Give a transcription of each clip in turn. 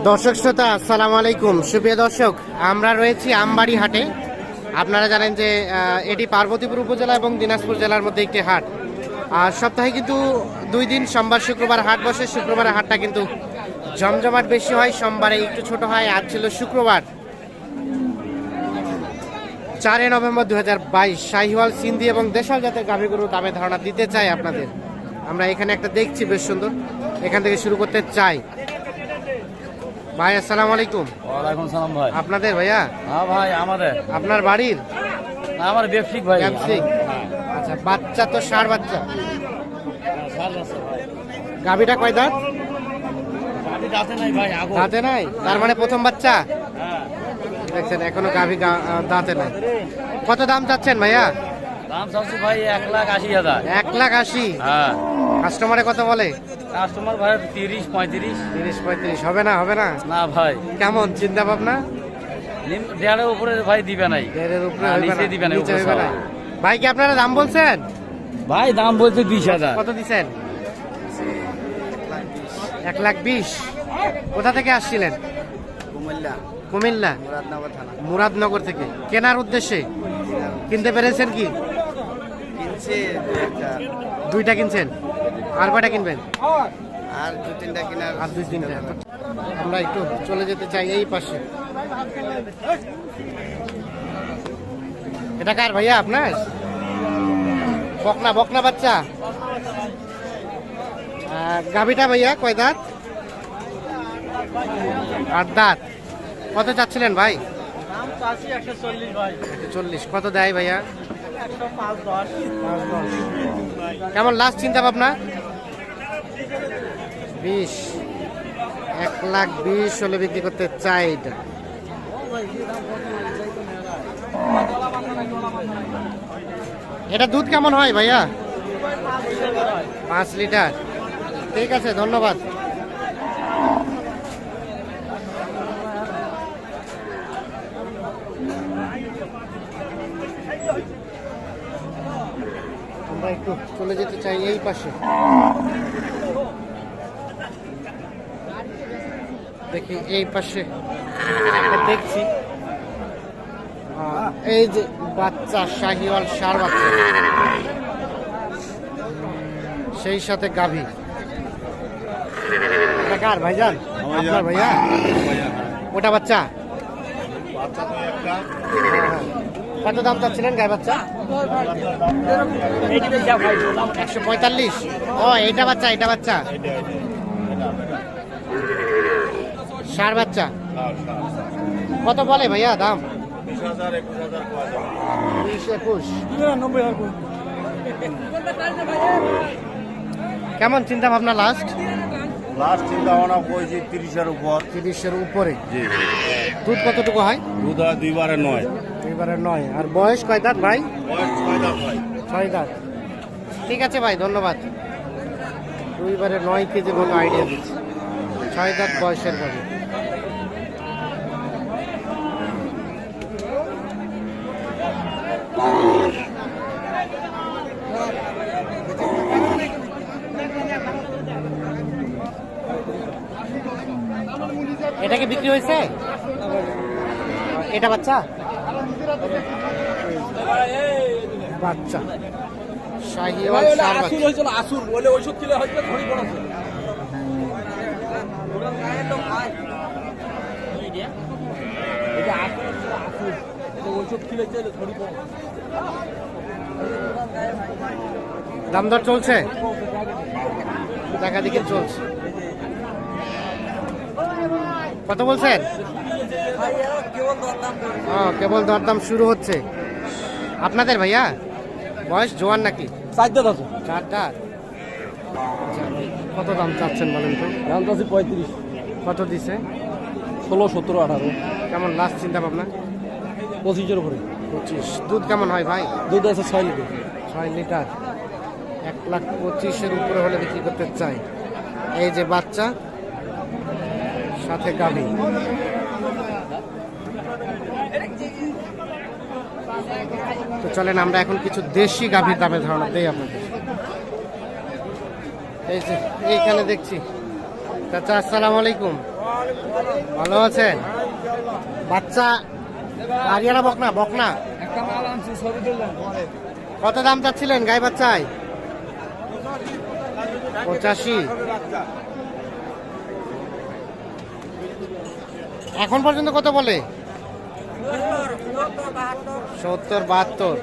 দর্শক শ্রোতা আসসালামু আলাইকুম। সুপ্রিয় দর্শক, আমরা রয়েছি আমবাড়ি হাটে। আপনারা জানেন যে এটি পার্বতীপুর উপজেলা এবং দিনাজপুর জেলার মধ্যে একটি হাট। আর সপ্তাহে কিন্তু 2 দিন, সোমবার শুক্রবার হাট বসে। শুক্রবারের হাটটা কিন্তু জমজমাট বেশি হয়, সোমবারে একটু ছোট হয়। আজ ছিল শুক্রবার 4 নভেম্বর 2022। শাহিওয়াল, সিন্ধি এবং দেশাল জাতের গাভী গরুর দামে ধারণা দিতে চাই আপনাদের। আমরা এখানে একটা দেখছি বেশ সুন্দর, এখান থেকে শুরু করতে চাই। ভাই আসসালামু আলাইকুম। ওয়ালাইকুম সালাম ভাই। আপনাদের ভাইয়া? হ্যাঁ ভাই আমাদের। আপনার বাড়ির? আমার ব্যবসায়িক ভাই। ব্যবসায়িক। আচ্ছা, বাচ্চা তো ষাঁড় বাচ্চা। গাভীটা কয় দাঁত? দাঁতে নাই ভাই। দাঁতে নাই, তার মানে প্রথম বাচ্চা। হ্যাঁ। দেখছেন এখনো গাভী দাঁতে নাই। কত দাম চাচ্ছেন ভাইয়া? দাম চাচ্ছি ভাই 1,80,000। 1,80,000? হ্যাঁ। কাস্টমারে কত বলে? কাস্টমার ভাই 30-35। 30-35 হবে না? হবে না না ভাই। কেমন চিন্তা ভাবনা? 1,500 উপরে ভাই দিবে নাই। 1,500 উপরে হ্যাঁ, হইবে নিচে দিবে না, নিচে উপরে হইবে না। সবাই। ভাই কি আপনারা দাম বলছেন? ভাই দাম বলছে 20,000। কত দিছেন? 1,20,000। কোথা থেকে আসছিলেন? কুমিল্লা, মুরাদনগর থেকে। কেনার উদ্দেশ্যে কিনতে পেরেছেন কি? দুইটা কিনছেন, আর কয়টা কিনবেন? আর 2-3টা কিনার। আর 2-3টা। আমরা একটু চলে যেতে চাই এই পাশে। এটা কার ভাইয়া? আপনার? বকনা, বকনা বাচ্চা। গাভীটা ভাইয়া কয় দাঁত? 8 দাঁত। কত চাচ্ছিলেন ভাই? 140। কত দেয় ভাইয়া? 5-10। কেমন লাস্ট চিন্তা ভাবনা? 20। 1,20,000 হলে বিক্রি করতে চাই। এটা দুধ কেমন হয় ভাইয়া? 5 লিটার। ঠিক আছে, ধন্যবাদ। আমরা একটু চলে যেতে চাই এই পাশে। দেখি এই পাশে দেখছি এই যে বাচ্চা শাহিওয়াল ষাঁড় বাচ্চা, সেই সাথে গাভী। কার ভাইজান? আপনার ভাইয়া? ওটা বাচ্চা। কত দাম চাচ্ছিলেন গায়ে বাচ্চা? 145। ও এটা বাচ্চা, এটা বাচ্চা ষাঁড় বাচ্চা। কত বলে ভাইয়া দাম? 20-21। কেমন চিন্তা ভাবনা লাস্ট? চিন্তা ভাবনা করেছি 30-এর উপর। 30-এর উপরে। দুধ কতটুকু হয়? দুধ হয় 2/9। 2/9। আর বয়স কয় দাঁত ভাই? 6 দাঁত ভাই। 6 দাঁত। ঠিক আছে ভাই, ধন্যবাদ। 2/9 কেজি কোনো আইডিয়া দিচ্ছি। 6 দাঁত বয়সের গাভী। এটা কি বিক্রি হয়েছে? এটা বাচ্চা? বাচ্চা শাহিওয়াল ষাঁড় বাচ্চা। আসুর বলে ওষুধ খেলে হয়তো ধরি পড়াছে। দাম দর চলছে, দেখা দেখি চলছে। কত বলছেন? কেবল দরদাম শুরু হচ্ছে। আপনাদের ভাইয়া বয়স জোয়ান নাকি? 4 দাঁত আছে। 4 দাঁত। কত দাম চাচ্ছেন বলেন তো? দাম চাচ্ছি 35। কত দিছে? 16, 17, 18। কেমন লাস্ট চিন্তা ভাবনা? 25-এর উপরে। 25। দুধ কেমন হয় ভাই? দুধ আছে 6 লিটার। 6 লিটার। 1,25,000-এর উপরে হলে বিক্রি করতে চাই। এই যে বাচ্চা, সাথে গাভী। তো চলেন আমরা এখন কিছু দেশি গাভীর দামে ধারণা দেই আপনাদের। এই যে এইখানে দেখছি। চাচা আসসালামু আলাইকুম। ভালো আছেন? বাচ্চা আরিয়ানা বকনা বকনা একটা মাল আনছি ছবি তুললাম কত দাম চাচ্ছিলেন গাই বাচ্চায়? 85। এখন পর্যন্ত কত বলে? 70-72।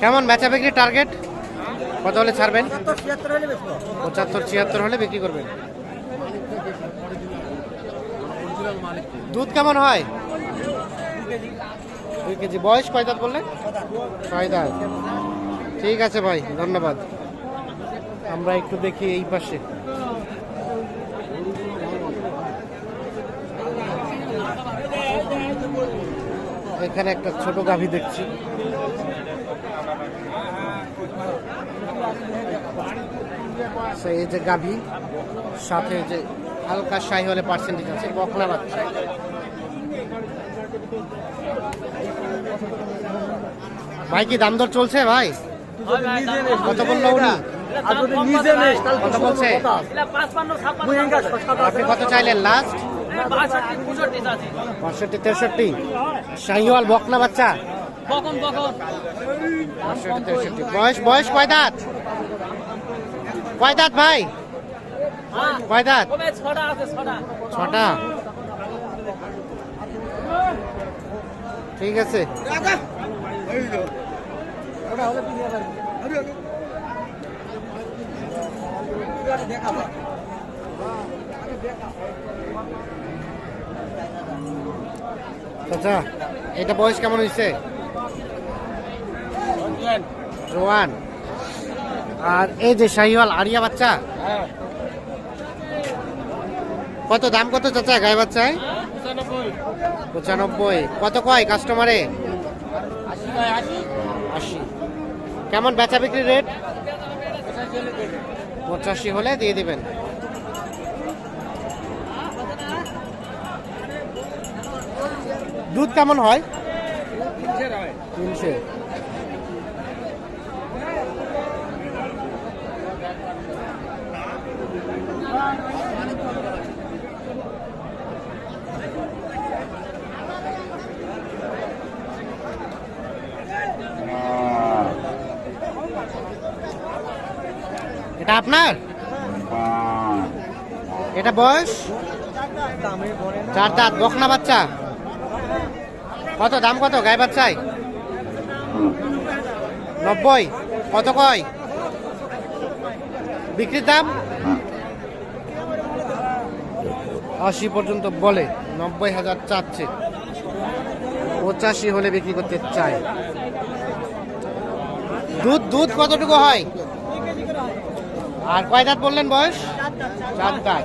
কেমন বেচা বিক্রির টার্গেট? কত হলে ছাড়বেন? 75-76 হলে বিক্রি করবেন। দুধ কেমন হয়? 2 কেজি। বয়স কয় দাঁত বললেন? 6 দাঁত। ঠিক আছে ভাই, ধন্যবাদ। আমরা একটু দেখি এই পাশে। এখানে একটা ছোট গাভী দেখছি। এই যে গাভী, সাথে যে হালকা শাহিওয়ালের পার্সেন্টেজ আছে, বকনা বাচ্চা। ভাই কি দাম দর চলছে ভাই? কত বললো উনি? কত বলছে? আপনি কত চাইলেন লাস্ট? 62-63। শাহিওয়াল বকনা বাচ্চা। 62-63। বয়স কয় দাঁত? কয় দাঁত ভাই? কয় দাঁত? 6টা। ঠিক আছে। আচ্ছা, এটা বয়স কেমন হয়েছে? জোয়ান। আর এই যে শাহিওয়াল আরিয়া বাচ্চা, কত দাম কত চাচা গায়ে বাচ্চায়? 95। কত কয় কাস্টমারে? 80। কেমন বেচা বিক্রি রেট? 85 হলে দিয়ে দিবেন। দুধ কেমন হয়? 300। এটা আপনার? এটা বয়স? 4 দাঁত। বকনা বাচ্চা। কত দাম কত গায়ে বাচ্চায়? 90। কত কয় বিক্রির দাম? 80 পর্যন্ত বলে। 90,000 চাচ্ছে। 85 হলে বিক্রি করতে চায়। দুধ কতটুকু হয়? আর কয় দাঁত বললেন বয়স? 4 দাঁত।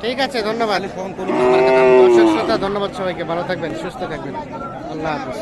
ঠিক আছে, ধন্যবাদ। দর্শক শ্রোতা, ধন্যবাদ সবাইকে। ভালো থাকবেন, সুস্থ থাকবেন। আল্লাহ হাফেজ।